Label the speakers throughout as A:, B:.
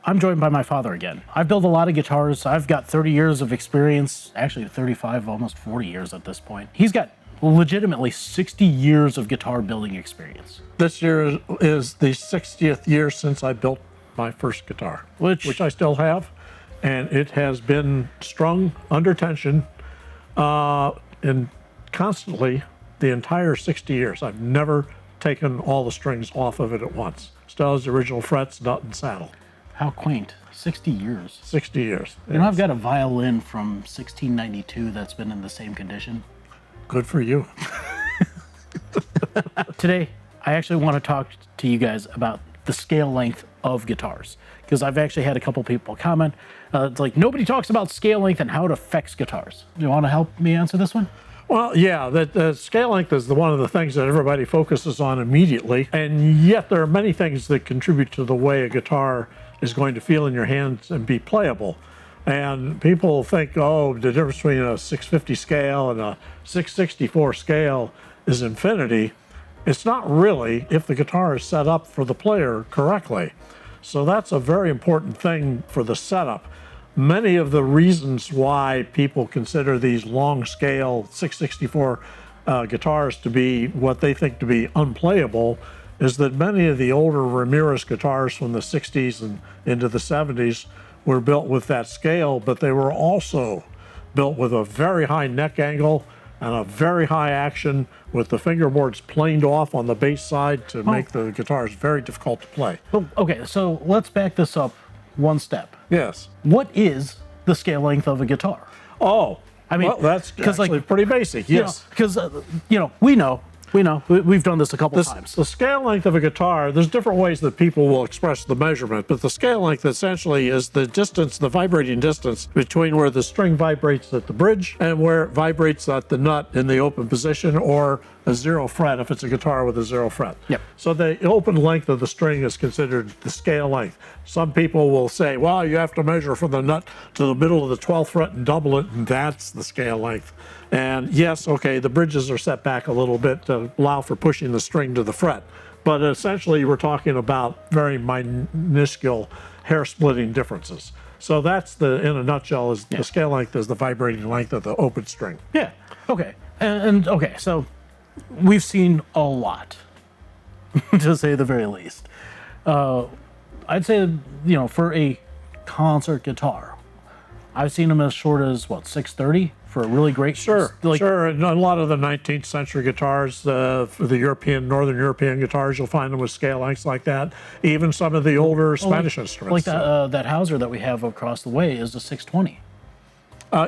A: I'm joined by my father again. I've built a lot of guitars. I've got 30 years of experience, actually 35, almost 40 years at this point. He's got legitimately 60 years of guitar building experience.
B: This year is the 60th year since I built my first guitar, which I still have, and it has been strung under tension and constantly the entire 60 years. I've never taken all the strings off of it at once. Still has the original frets, nut, and saddle.
A: How quaint. 60 years.
B: 60 years.
A: You know, I've got a violin from 1692 that's been in the same condition.
B: Good for you.
A: Today, I actually want to talk to you guys about the scale length of guitars, because I've actually had a couple people comment. It's like, nobody talks about scale length and how it affects guitars. Do you want to help me answer this one?
B: Well, yeah, the scale length is one of the things that everybody focuses on immediately, and yet there are many things that contribute to the way a guitar is going to feel in your hands and be playable. And people think, oh, the difference between a 650 scale and a 664 scale is infinity. It's not really if the guitar is set up for the player correctly. So that's a very important thing for the setup. Many of the reasons why people consider these long scale 664 guitars to be what they think to be unplayable is that many of the older Ramirez guitars from the 60s and into the 70s were built with that scale, but they were also built with a very high neck angle and a very high action with the fingerboards planed off on the bass side to make the guitars very difficult to play.
A: Well, okay, so let's back this up one step.
B: Yes.
A: What is the scale length of a guitar?
B: Oh,
A: I mean,
B: well, that's actually pretty basic. Yes.
A: Because, we know, we've done this a couple times.
B: The scale length of a guitar, there's different ways that people will express the measurement, but the scale length essentially is the distance, the vibrating distance between where the string vibrates at the bridge and where it vibrates at the nut in the open position, or a 0 fret if it's a guitar with a 0 fret.
A: Yep.
B: So the open length of the string is considered the scale length. Some people will say, well, you have to measure from the nut to the middle of the 12th fret and double it, and that's the scale length. And yes, okay, the bridges are set back a little bit to allow for pushing the string to the fret. But essentially, we're talking about very minuscule hair-splitting differences. So that's in a nutshell, is the scale length is the vibrating length of the open string.
A: Yeah, okay. And okay, so we've seen a lot, to say the very least. I'd say, for a concert guitar, I've seen them as short as, 630 for a really great...
B: Sure. And a lot of the 19th century guitars, for the Northern European guitars, you'll find them with scale lengths like that. Even some of the older Spanish instruments.
A: Like that Hauser that we have across the way is a 620.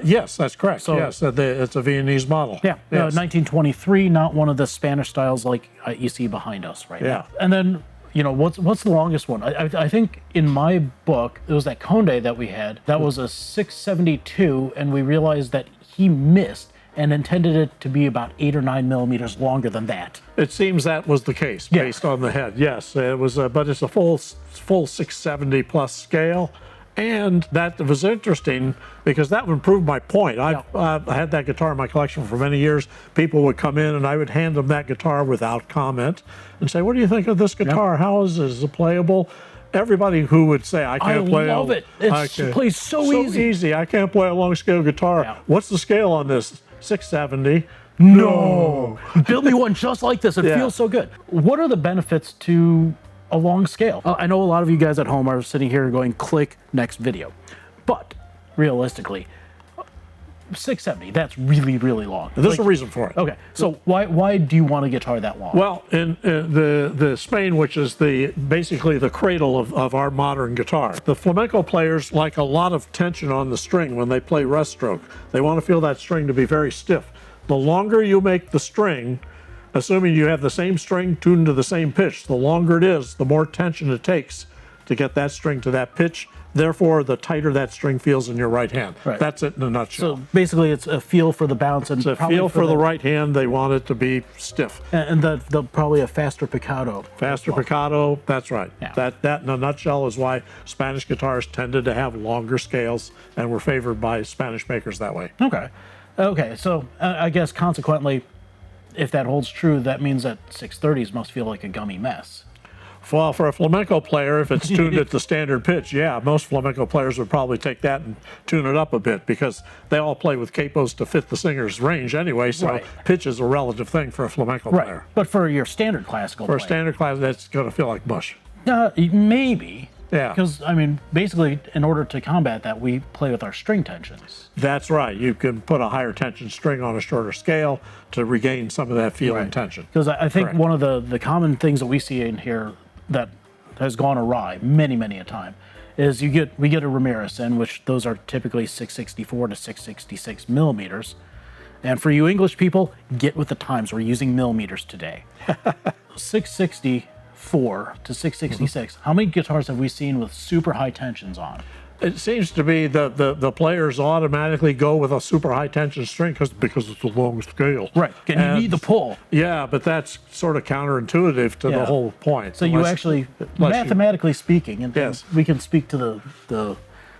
B: Yes, that's correct. So, yes, it's a Viennese model.
A: Yeah,
B: yes.
A: 1923, not one of the Spanish styles like you see behind us right now. And then, what's the longest one? I think in my book, it was that Conde that we had. That was a 672, and we realized that he missed and intended it to be about 8 or 9 millimeters longer than that.
B: It seems that was the case based on the head. Yes, it was, but it's a full 670 plus scale. And that was interesting because that would prove my point. I had that guitar in my collection for many years. People would come in and I would hand them that guitar without comment and say, what do you think of this guitar? How is it playable? Everybody who would say, I can't play.
A: I love it. It plays so easy.
B: I can't play a long scale guitar.
A: Yeah.
B: What's the scale on this? 670.
A: No. Build me one just like this. It feels so good. What are the benefits to a long scale? I know a lot of you guys at home are sitting here going, click next video. But realistically, 670, that's really, really long.
B: There's a reason for it.
A: Okay, so why do you want a guitar that long?
B: Well, in the Spain, which is basically the cradle of our modern guitar, the flamenco players like a lot of tension on the string when they play rest stroke. They want to feel that string to be very stiff. The longer you make the string, assuming you have the same string tuned to the same pitch, the longer it is, the more tension it takes to get that string to that pitch. Therefore, the tighter that string feels in your right hand. Right. That's it in a nutshell.
A: So basically, it's a feel for the bounce. And
B: it's a feel for the right hand. They want it to be stiff.
A: And probably a faster piccato.
B: Faster piccato, that's right. Yeah. That in a nutshell is why Spanish guitars tended to have longer scales and were favored by Spanish makers that way.
A: Okay, so I guess consequently, if that holds true, that means that 630s must feel like a gummy mess.
B: Well, for a flamenco player, if it's tuned at the standard pitch, yeah, most flamenco players would probably take that and tune it up a bit because they all play with capos to fit the singer's range anyway. So
A: Right.
B: pitch is a relative thing for a flamenco player.
A: But for your standard classical
B: For a
A: player,
B: standard class, that's going to feel like mush.
A: maybe.
B: Yeah.
A: Because, I mean, basically, in order to combat that, we play with our string tensions.
B: That's right. You can put a higher tension string on a shorter scale to regain some of that feel and tension.
A: Because I think
B: Correct.
A: one of the common things that we see in here that has gone awry many a time is we get a Ramirez in, which those are typically 664 to 666 millimeters. And for you English people, get with the times. We're using millimeters today. 664 to 666. How many guitars have we seen with super high tensions on?
B: It seems to be the players automatically go with a super high tension string because it's a long scale.
A: Right. And you need the pull.
B: Yeah, but that's sort of counterintuitive to the whole point.
A: So you actually, mathematically speaking, and
B: Yes.
A: we can speak to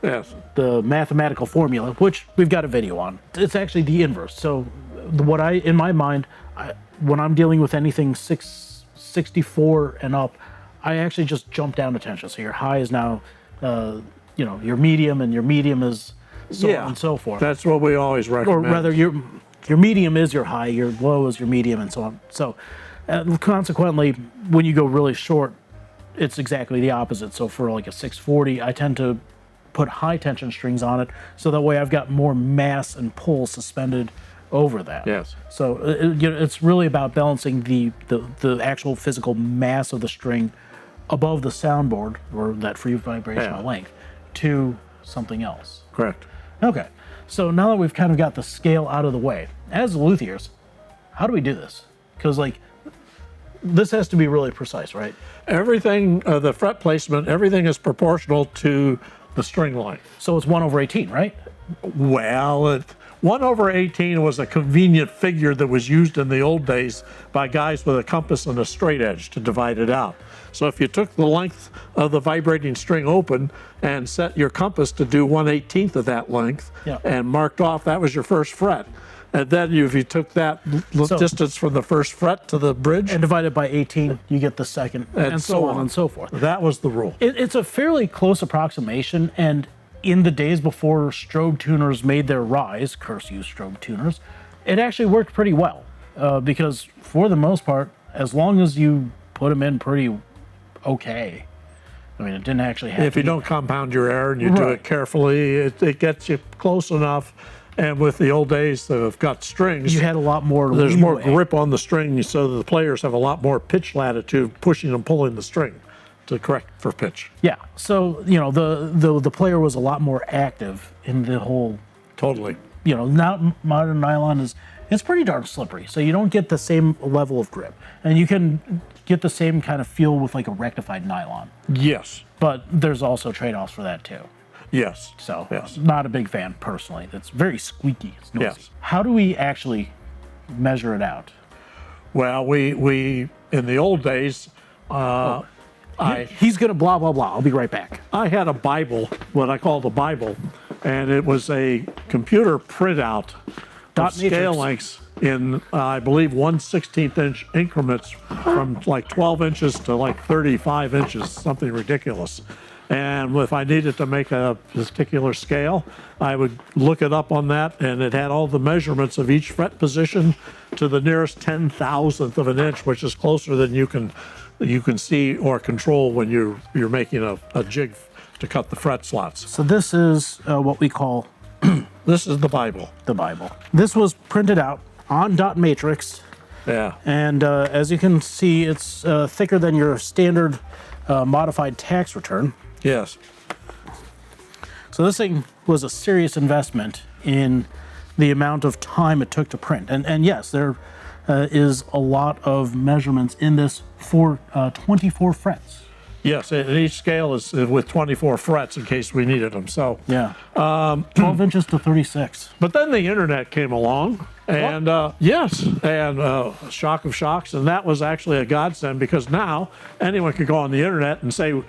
B: Yes.
A: the mathematical formula, which we've got a video on. It's actually the inverse. So in my mind, when I'm dealing with anything 664 and up, I actually just jump down a tension. So your high is now, your medium, and your medium is so on and so forth.
B: That's what we always recommend.
A: Or rather, your medium is your high, your low is your medium, and so on. So consequently, when you go really short, it's exactly the opposite. So for like a 640, I tend to put high tension strings on it, so that way I've got more mass and pull suspended over that.
B: Yes.
A: So it's really about balancing the actual physical mass of the string above the soundboard, or that free vibrational length, to something else.
B: Correct.
A: Okay, so now that we've kind of got the scale out of the way, as luthiers, how do we do this? Because this has to be really precise, right?
B: Everything, the fret placement, everything is proportional to the string length.
A: So it's 1/18, right?
B: Well, 1/18 was a convenient figure that was used in the old days by guys with a compass and a straight edge to divide it out. So if you took the length of the vibrating string open and set your compass to do 1/18 of that length and marked off, that was your first fret. And then if you took that distance from the first fret to the bridge
A: and divided by 18, you get the second, and so on and so forth.
B: That was the rule.
A: It's a fairly close approximation, and in the days before strobe tuners made their rise, curse you strobe tuners, it actually worked pretty well. Because for the most part, as long as you put them in pretty okay, I mean, it didn't actually have
B: If you don't compound your error and you do it carefully, it gets you close enough. And with the old days that have got strings,
A: you had a lot more
B: there's
A: leeway.
B: more grip on the string, so the players have a lot more pitch latitude pushing and pulling the string to correct for pitch.
A: Yeah, so the player was a lot more active in the whole.
B: Totally.
A: Now modern nylon it's pretty darn slippery, so you don't get the same level of grip, and you can get the same kind of feel with like a rectified nylon.
B: Yes.
A: But there's also trade-offs for that too.
B: Yes.
A: So not a big fan personally. It's very squeaky. It's noisy.
B: Yes.
A: How do we actually measure it out?
B: Well, we in the old days,
A: He's gonna blah blah blah. I'll be right back.
B: I had a Bible, what I call the Bible, and it was a computer printout of scale lengths in, I believe, 1/16 inch increments from like 12 inches to like 35 inches, something ridiculous. And if I needed to make a particular scale, I would look it up on that, and it had all the measurements of each fret position to the nearest 10,000th of an inch, which is closer than you can see or control when you're making a jig to cut the fret slots.
A: So this is what we call
B: This is the Bible.
A: the Bible. This was printed out on dot matrix,
B: Yeah.
A: and as you can see, it's thicker than your standard modified tax return.
B: Yes.
A: So this thing was a serious investment in the amount of time it took to print. And yes, there is a lot of measurements in this for 24 frets.
B: Yes, and each scale is with 24 frets in case we needed them. So
A: Yeah. 12 inches to 36.
B: But then the internet came along, and shock of shocks, and that was actually a godsend because now anyone could go on the internet and say,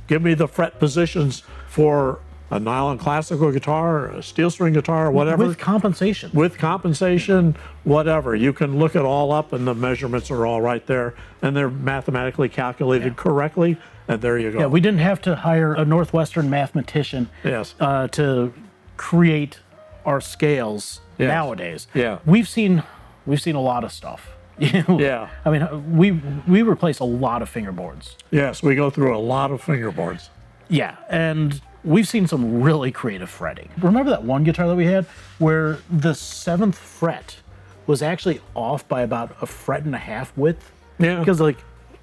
B: give me the fret positions for a nylon classical guitar, a steel string guitar, whatever.
A: With compensation.
B: With compensation, whatever. You can look it all up and the measurements are all right there and they're mathematically calculated correctly, and there you go.
A: Yeah, we didn't have to hire a Northwestern mathematician
B: Yes.
A: To create our scales nowadays.
B: Yeah.
A: We've seen a lot of stuff.
B: Yeah.
A: I mean, we replace a lot of fingerboards.
B: Yes, we go through a lot of fingerboards.
A: Yeah, and we've seen some really creative fretting. Remember that one guitar that we had where the 7th fret was actually off by about a fret and a half width?
B: Yeah.
A: Because like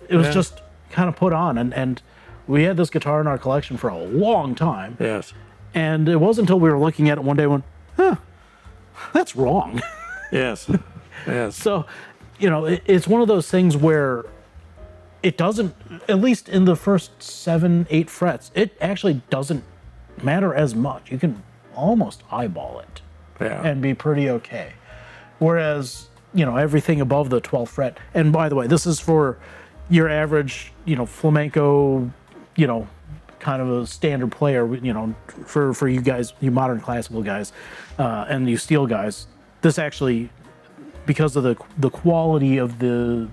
A: it was just kind of put on, and we had this guitar in our collection for a long time.
B: Yes.
A: And it wasn't until we were looking at it one day when, that's wrong.
B: Yes. Yes.
A: So, it's one of those things where it doesn't, at least in the first 7, 8 frets, it actually doesn't matter as much. You can almost eyeball it and be pretty okay. Whereas, everything above the 12th fret, and by the way, this is for your average, flamenco, kind of a standard player, for you guys, you modern classical guys, and you steel guys, this actually, because of the quality of the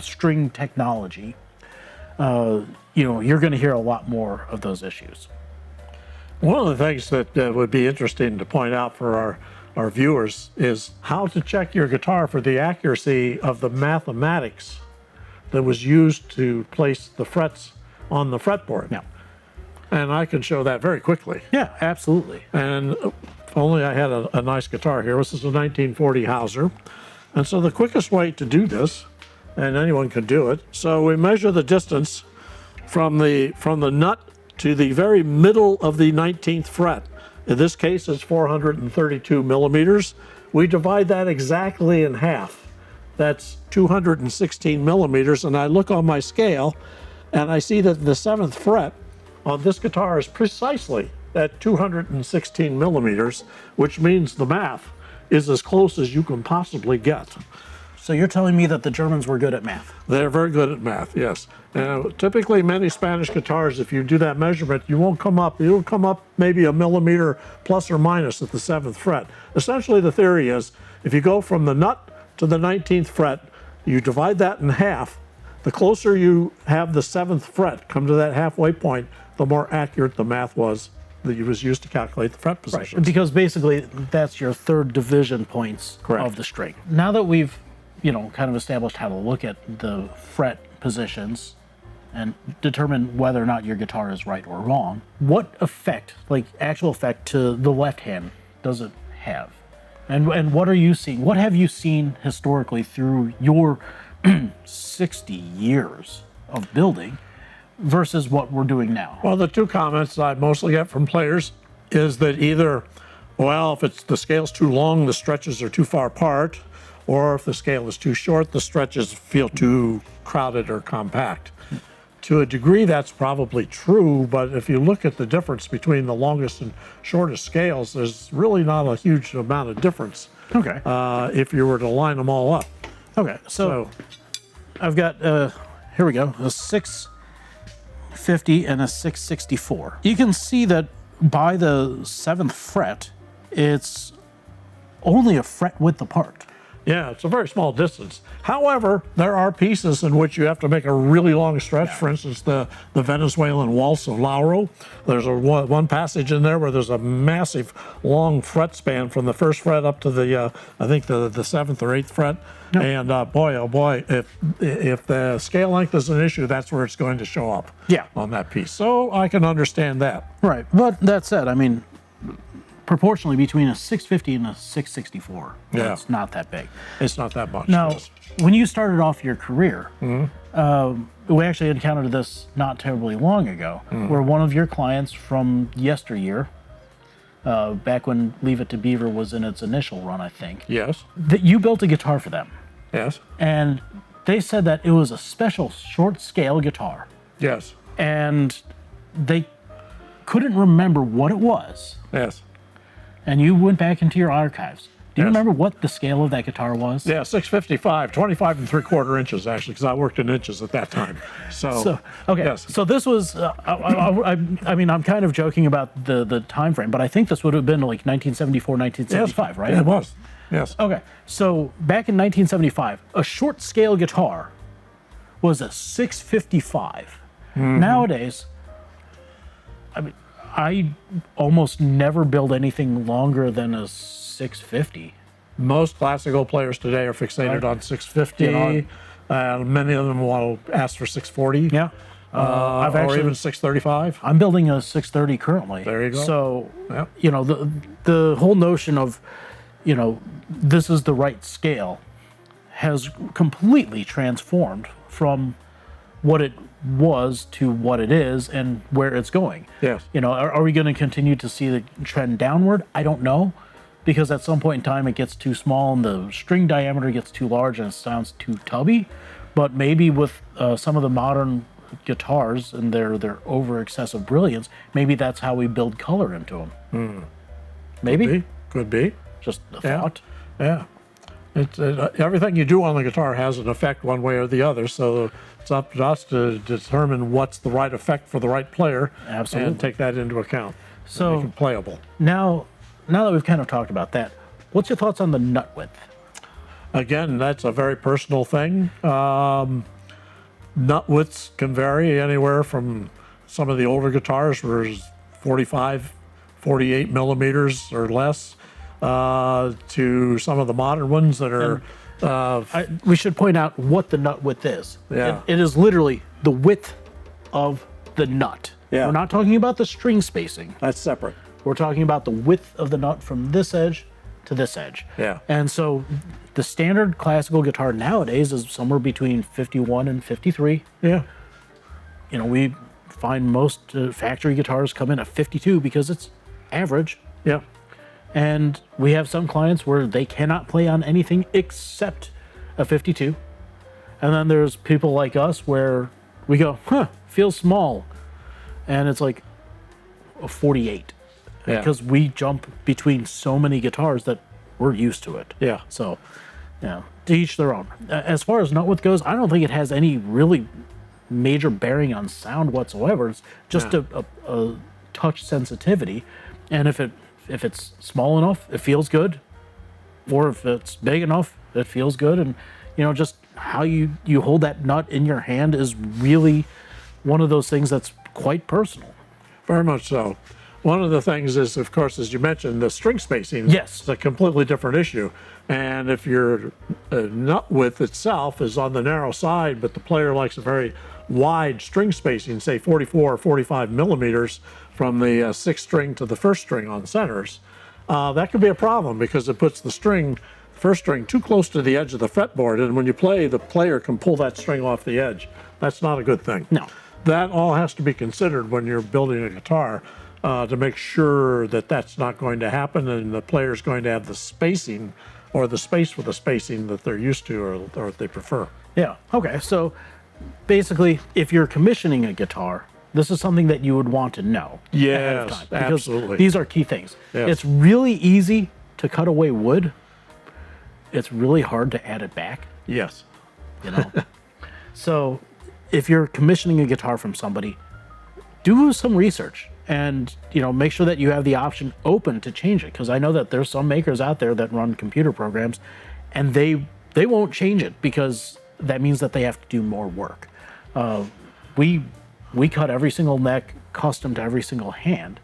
A: string technology, you're going to hear a lot more of those issues.
B: One of the things that would be interesting to point out for our viewers is how to check your guitar for the accuracy of the mathematics that was used to place the frets on the fretboard.
A: Yeah.
B: And I can show that very quickly.
A: Yeah, absolutely.
B: And if only I had a nice guitar here. This is a 1940 Hauser. And so the quickest way to do this, and anyone can do it, so we measure the distance from the nut to the very middle of the 19th fret. In this case, it's 432 millimeters. We divide that exactly in half. That's 216 millimeters. And I look on my scale, and I see that the 7th fret on this guitar is precisely at 216 millimeters, which means the math is as close as you can possibly get.
A: So you're telling me that the Germans were good at math?
B: They're very good at math, yes. Typically, many Spanish guitars, if you do that measurement, you'll come up maybe a millimeter plus or minus at the 7th fret. Essentially, the theory is if you go from the nut to the 19th fret, you divide that in half. The closer you have the 7th fret come to that halfway point, the more accurate the math was that was used to calculate the fret positions.
A: Right, because basically that's your 3rd division points of the string. Now that we've, kind of established how to look at the fret positions and determine whether or not your guitar is right or wrong, what effect, like actual effect to the left hand, does it have? And what are you seeing? What have you seen historically through your 60 years of building versus what we're doing now?
B: Well, the two comments I mostly get from players is that either, well, if the scale's too long, the stretches are too far apart, or if the scale is too short, the stretches feel too crowded or compact. To a degree, that's probably true, but if you look at the difference between the longest and shortest scales, there's really not a huge amount of difference.
A: Okay.
B: If you were to line them all up.
A: Okay, so I've got, here we go, a 650 and a 664. You can see that by the 7th fret, it's only a fret width apart.
B: Yeah, it's a very small distance. However, there are pieces in which you have to make a really long stretch. For instance, the Venezuelan Waltz of Lauro. There's one passage in there where there's a massive long fret span from the 1st fret up to the, I think the 7th or 8th fret. Yep. And boy, oh boy, if the scale length is an issue, that's where it's going to show up on that piece. So I can understand that.
A: Right, but that said, I mean, proportionally between a 650 and a 664, it's not that big.
B: It's not that much.
A: Now, when you started off your career, we actually encountered this not terribly long ago, where one of your clients from yesteryear, back when Leave It to Beaver was in its initial run, I think.
B: Yes.
A: That you built a guitar for them.
B: Yes.
A: And they said that it was a special short scale guitar.
B: Yes.
A: And they couldn't remember what it was.
B: Yes.
A: And you went back into your archives Do you
B: Yes.
A: remember what the scale of that guitar was?
B: Yeah, 655, 25 and 3/4 inches actually, because I worked in inches at that time. So
A: Okay,
B: yes.
A: so this was, I mean, I'm kind of joking about the time frame, but I think this would have been like 1974, 1975, right?
B: Yeah, it was. Yes.
A: Okay, so back in 1975, a short scale guitar was a 655. Nowadays, I mean, I almost never build anything longer than a 650.
B: Most classical players today are fixated on 650. Many of them will ask for 640.
A: Yeah.
B: Or even 635.
A: I'm building a 630 currently.
B: There you go.
A: So,
B: Yep.
A: you know, the whole notion of, you know, this is the right scale has completely transformed from what it was to what it is and where it's going.
B: Yes.
A: You know, are we going to continue to see the trend downward? I don't know, because at some point in time it gets too small and the string diameter gets too large and it sounds too tubby. But maybe with some of the modern guitars and their over excessive brilliance, maybe that's how we build color into them. Maybe.
B: Could be.
A: Just a
B: Yeah.
A: thought.
B: Yeah. It's everything you do on the guitar has an effect one way or the other. So it's up to us to determine what's the right effect for the right player.
A: Absolutely.
B: And take that into account.
A: So
B: Make it playable.
A: now that we've kind of talked about that, what's your thoughts on the nut width?
B: Again, that's a very personal thing. Nut widths can vary anywhere from some of the older guitars where it's 45, 48 millimeters or less, to some of the modern ones that are.
A: We should point out what the nut width is.
B: Yeah.
A: It is literally the width of the nut.
B: Yeah.
A: We're not talking about the string spacing.
B: That's separate.
A: We're talking about the width of the nut from this edge to this edge.
B: Yeah.
A: And so the standard classical guitar nowadays is somewhere between 51 and 53.
B: Yeah.
A: You know, we find most factory guitars come in at 52 because it's average.
B: Yeah.
A: And we have some clients where they cannot play on anything except a 52. And then there's people like us where we go, feels small. And it's like a 48.
B: Yeah.
A: Because we jump between so many guitars that we're used to it.
B: Yeah.
A: So, yeah, to each their own. As far as nut width goes, I don't think it has any really major bearing on sound whatsoever. It's just a touch sensitivity. And if it's small enough, it feels good. Or if it's big enough, it feels good. And, you know, just how you hold that nut in your hand is really one of those things that's quite personal.
B: Very much so. One of the things is, of course, as you mentioned, the string spacing.
A: Yes.
B: It's a completely different issue. And if your nut width itself is on the narrow side, but the player likes a very wide string spacing, say 44 or 45 millimeters from the sixth string to the first string on centers, that could be a problem because it puts the first string too close to the edge of the fretboard. And when you play, the player can pull that string off the edge. That's not a good thing.
A: No.
B: That all has to be considered when you're building a guitar. To make sure that that's not going to happen and the player's going to have the spacing or the space for the spacing that they're used to or they prefer.
A: Yeah. Okay. So basically, if you're commissioning a guitar, this is something that you would want to know ahead of
B: Yes,
A: time, because
B: absolutely.
A: these are key things.
B: Yes.
A: It's really easy to cut away wood. It's really hard to add it back,
B: Yes.
A: you know? So if you're commissioning a guitar from somebody, do some research and, you know, make sure that you have the option open to change it. Because I know that there's some makers out there that run computer programs and they won't change it because that means that they have to do more work. We cut every single neck custom to every single hand.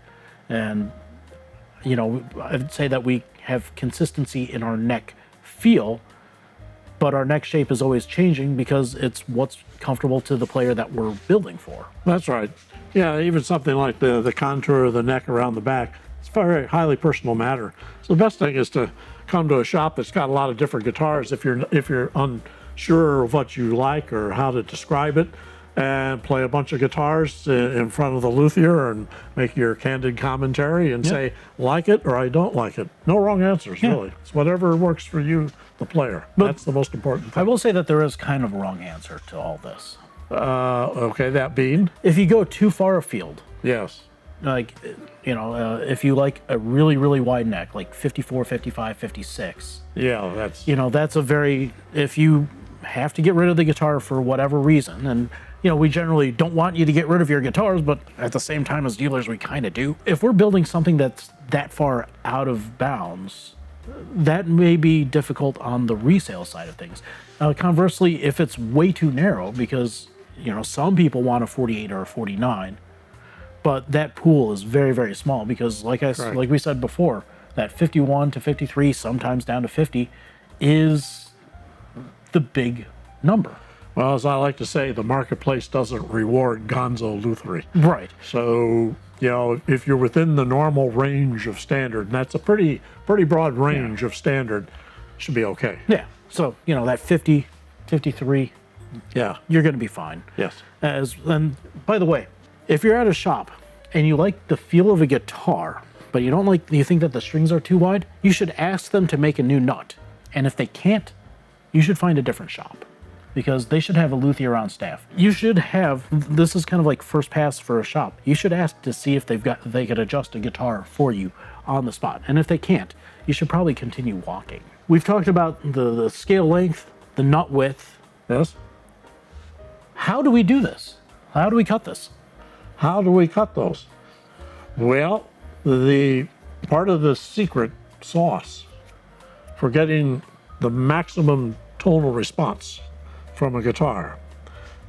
A: And, you know, I'd say that we have consistency in our neck feel, but our neck shape is always changing because it's what's comfortable to the player that we're building for.
B: That's right. Yeah, even something like the contour of the neck around the back, it's a very highly personal matter. So the best thing is to come to a shop that's got a lot of different guitars if you're unsure of what you like or how to describe it, and play a bunch of guitars in front of the luthier and make your candid commentary and say, like it or I don't like it. No wrong answers, really. It's whatever works for you, the player. That's the most important
A: I
B: thing.
A: will say that there is kind of a wrong answer to all this.
B: Okay, that being,
A: If you go too far afield,
B: yes.
A: Like, if you like a really, really wide neck, like 54, 55, 56.
B: Yeah, that's...
A: That's a very, if you have to get rid of the guitar for whatever reason, and we generally don't want you to get rid of your guitars, but at the same time as dealers, we kind of do. If we're building something that's that far out of bounds, that may be difficult on the resale side of things. Conversely, if it's way too narrow, because some people want a 48 or a 49, but that pool is very, very small, because like we said before, that 51 to 53, sometimes down to 50, is the big number.
B: Well, as I like to say, the marketplace doesn't reward gonzo lutherie.
A: Right.
B: So, if you're within the normal range of standard, and that's a pretty broad range of standard, should be okay.
A: Yeah. So, that 50, 53, you're going to be fine.
B: Yes.
A: And by the way, if you're at a shop and you like the feel of a guitar, but you think that the strings are too wide, you should ask them to make a new nut. And if they can't, you should find a different shop, because they should have a luthier on staff. You should have, this is kind of like first pass for a shop. You should ask to see if they could adjust a guitar for you on the spot. And if they can't, you should probably continue walking. We've talked about the scale length, the nut width.
B: Yes.
A: How do we do this? How do we cut this?
B: How do we cut those? Well, the part of the secret sauce for getting the maximum tonal response from a guitar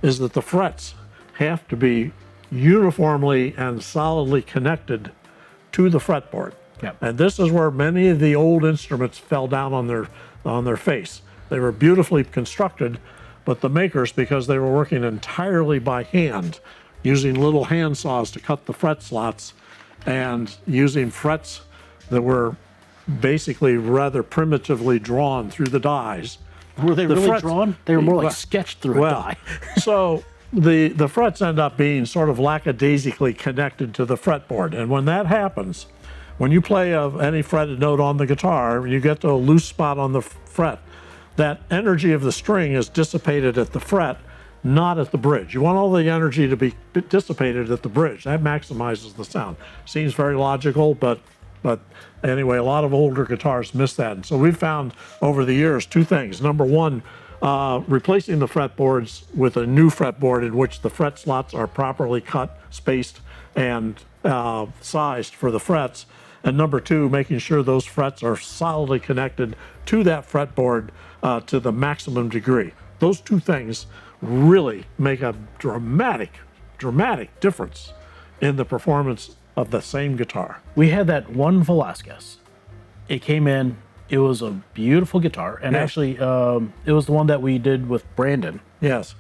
B: is that the frets have to be uniformly and solidly connected to the fretboard.
A: Yep.
B: And this is where many of the old instruments fell down on their face. They were beautifully constructed, but the makers, because they were working entirely by hand, using little hand saws to cut the fret slots, and using frets that were basically rather primitively drawn through the dies.
A: Were they really drawn? They were more like sketched through a die.
B: So the frets end up being sort of lackadaisically connected to the fretboard. And when that happens, when you play any fretted note on the guitar, you get to a loose spot on the fret, that energy of the string is dissipated at the fret, not at the bridge. You want all the energy to be dissipated at the bridge. That maximizes the sound. Seems very logical, but anyway, a lot of older guitars miss that. And so we've found over the years two things. Number one, replacing the fretboards with a new fretboard in which the fret slots are properly cut, spaced, and sized for the frets. And number two, making sure those frets are solidly connected to that fretboard to the maximum degree. Those two things really make a dramatic difference in the performance of the same guitar.
A: We had that one Velasquez. It came in, it was a beautiful guitar, and actually it was the one that we did with Brandon.
B: Yes.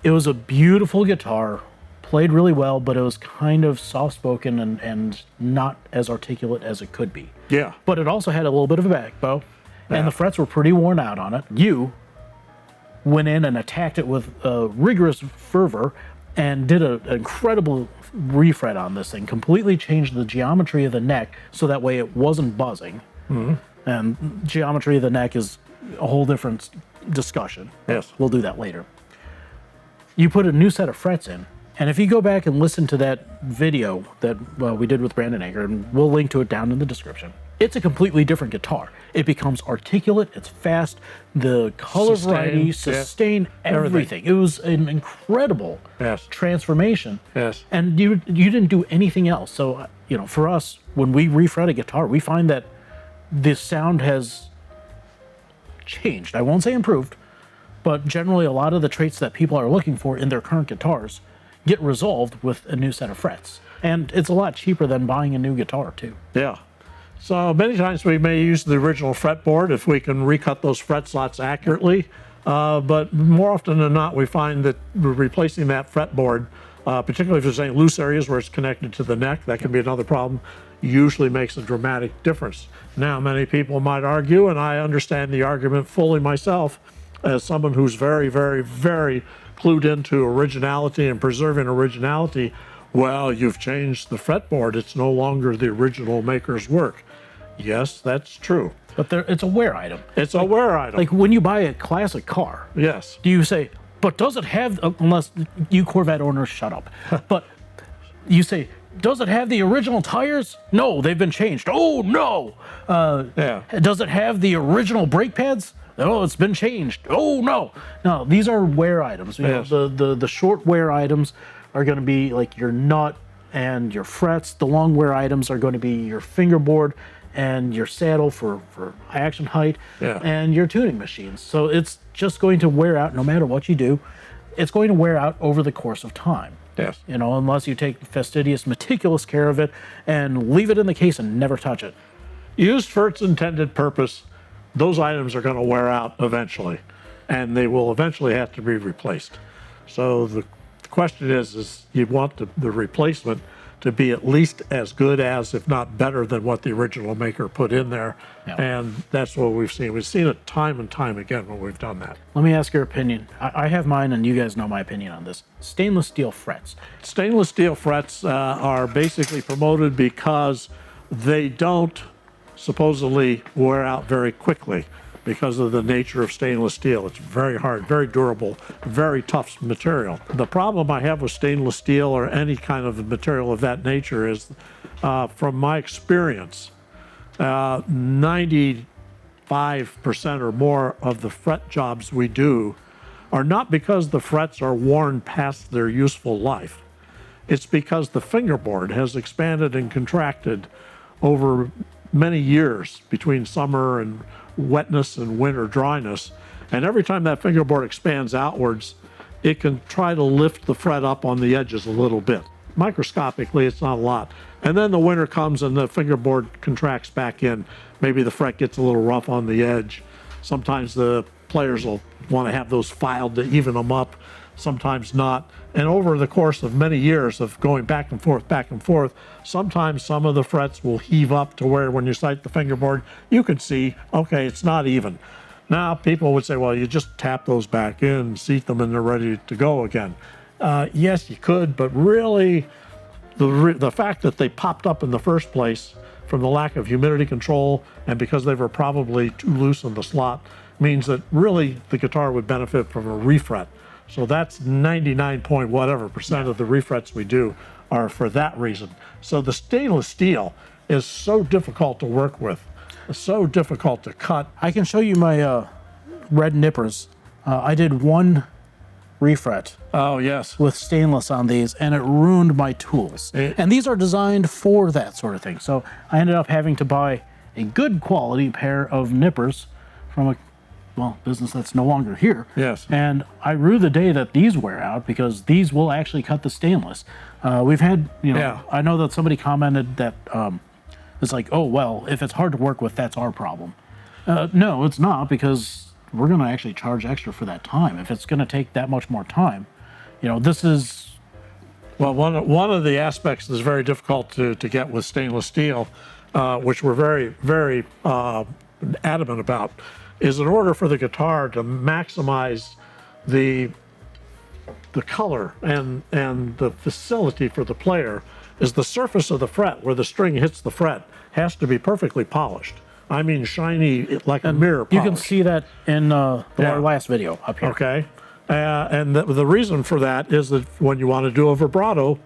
A: It was a beautiful guitar, played really well, but it was kind of soft-spoken and not as articulate as it could be.
B: Yeah.
A: But it also had a little bit of a back bow, and the frets were pretty worn out on it. You went in and attacked it with rigorous fervor and did an incredible refret on this thing, completely changed the geometry of the neck so that way it wasn't buzzing. Mm-hmm. And geometry of the neck is a whole different discussion.
B: Yes.
A: We'll do that later. You put a new set of frets in, and if you go back and listen to that video that we did with Brandon Anchor, and we'll link to it down in the description, it's a completely different guitar. It becomes articulate, it's fast, the color variety, sustain, everything. It was an incredible transformation.
B: Yes.
A: And you didn't do anything else. So, for us, when we refret a guitar, we find that the sound has changed. I won't say improved, but generally a lot of the traits that people are looking for in their current guitars get resolved with a new set of frets. And it's a lot cheaper than buying a new guitar, too.
B: Yeah. So many times we may use the original fretboard if we can recut those fret slots accurately, but more often than not we find that replacing that fretboard, particularly if there's any loose areas where it's connected to the neck, that can be another problem, usually makes a dramatic difference. Now, many people might argue, and I understand the argument fully myself, as someone who's very, very, very clued into originality and preserving originality. Well, you've changed the fretboard. It's no longer the original maker's work. Yes, that's true.
A: But it's a wear item.
B: It's a wear item.
A: Like when you buy a classic car,
B: yes.
A: Do you say, but does it have, unless you Corvette owners shut up, but you say, does it have the original tires? No, they've been changed. Oh no. Does it have the original brake pads? Oh, it's been changed. Oh no. No, these are wear items. You know, the short wear items are going to be like your nut and your frets. The long wear items are going to be your fingerboard and your saddle for action height, and your tuning machines. So it's just going to wear out no matter what you do. It's going to wear out over the course of time.
B: Yes.
A: You know, unless you take fastidious, meticulous care of it and leave it in the case and never touch it.
B: Used for its intended purpose, those items are going to wear out eventually, and they will eventually have to be replaced. So the question is you want the replacement to be at least as good as, if not better than, what the original maker put in there. And that's what we've seen. We've seen it time and time again when we've done that.
A: Let me ask your opinion. I have mine, and you guys know my opinion on this. Stainless steel frets.
B: Stainless steel frets are basically promoted because they don't supposedly wear out very quickly because of the nature of stainless steel. It's very hard, very durable, very tough material. The problem I have with stainless steel or any kind of material of that nature is, from my experience, 95% or more of the fret jobs we do are not because the frets are worn past their useful life. It's because the fingerboard has expanded and contracted over many years between summer and wetness and winter dryness. And every time that fingerboard expands outwards, it can try to lift the fret up on the edges a little bit. Microscopically, it's not a lot. And then the winter comes and the fingerboard contracts back in. Maybe the fret gets a little rough on the edge. Sometimes the players will want to have those filed to even them up, sometimes not. And over the course of many years of going back and forth, sometimes some of the frets will heave up to where when you sight the fingerboard, you can see, okay, it's not even. Now, people would say, well, you just tap those back in, seat them, and they're ready to go again. Yes, you could, but really, the fact that they popped up in the first place from the lack of humidity control and because they were probably too loose in the slot means that really the guitar would benefit from a refret. So that's 99 point whatever percent of the refrets we do are for that reason. So the stainless steel is so difficult to work with, so difficult to cut.
A: I can show you my red nippers. I did one refret.
B: Oh, yes.
A: With stainless on these, and it ruined my tools. And these are designed for that sort of thing. So I ended up having to buy a good quality pair of nippers from a business that's no longer here.
B: Yes.
A: And I rue the day that these wear out because these will actually cut the stainless. We've had, I know that somebody commented that it's like, oh, well, if it's hard to work with, that's our problem. No, it's not, because we're going to actually charge extra for that time. If it's going to take that much more time, this is...
B: Well, one of the aspects that's very difficult to get with stainless steel, which we're very, very adamant about, is in order for the guitar to maximize the color and the facility for the player, is the surface of the fret where the string hits the fret has to be perfectly polished. I mean shiny, like a mirror polish.
A: You can see that in our last video up here.
B: Okay. And the reason for that is that when you want to do a vibrato,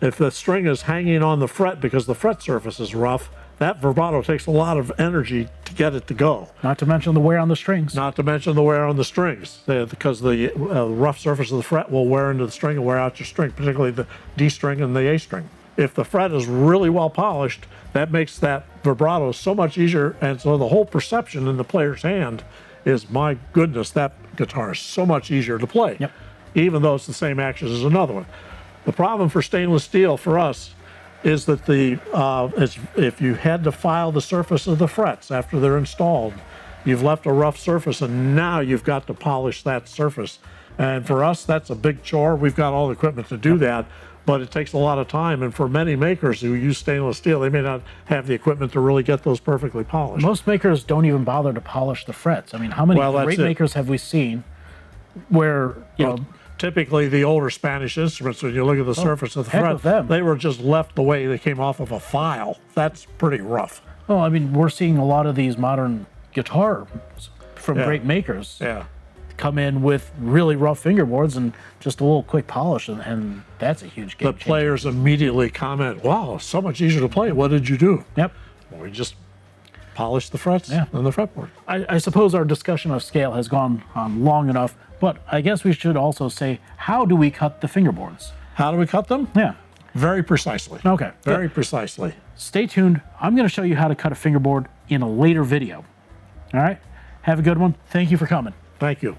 B: if the string is hanging on the fret because the fret surface is rough, that vibrato takes a lot of energy to get it to go.
A: Not to mention the wear on the strings.
B: Not to mention the wear on the strings, because the rough surface of the fret will wear into the string and wear out your string, particularly the D string and the A string. If the fret is really well polished, that makes that vibrato so much easier, and so the whole perception in the player's hand is, my goodness, that guitar is so much easier to play, even though it's the same action as another one. The problem for stainless steel for us is that if you had to file the surface of the frets after they're installed, you've left a rough surface, and now you've got to polish that surface. And for us, that's a big chore. We've got all the equipment to do that, but it takes a lot of time. And for many makers who use stainless steel, they may not have the equipment to really get those perfectly polished.
A: Most makers don't even bother to polish the frets. I mean, how many great makers have we seen where,
B: typically the older Spanish instruments, when you look at the surface of the fret, they were just left the way they came off of a file. That's pretty rough.
A: Well, I mean, we're seeing a lot of these modern guitars from great makers come in with really rough fingerboards and just a little quick polish, and that's a huge game
B: The players immediately comment, wow, so much easier to play. What did you do?
A: Yep.
B: Well, we just polished the frets on the fretboard.
A: I suppose our discussion of scale has gone on long enough, but I guess we should also say, how do we cut the fingerboards?
B: How do we cut them?
A: Yeah.
B: Very precisely.
A: Okay.
B: Very precisely.
A: Stay tuned. I'm going to show you how to cut a fingerboard in a later video. All right? Have a good one. Thank you for coming.
B: Thank you.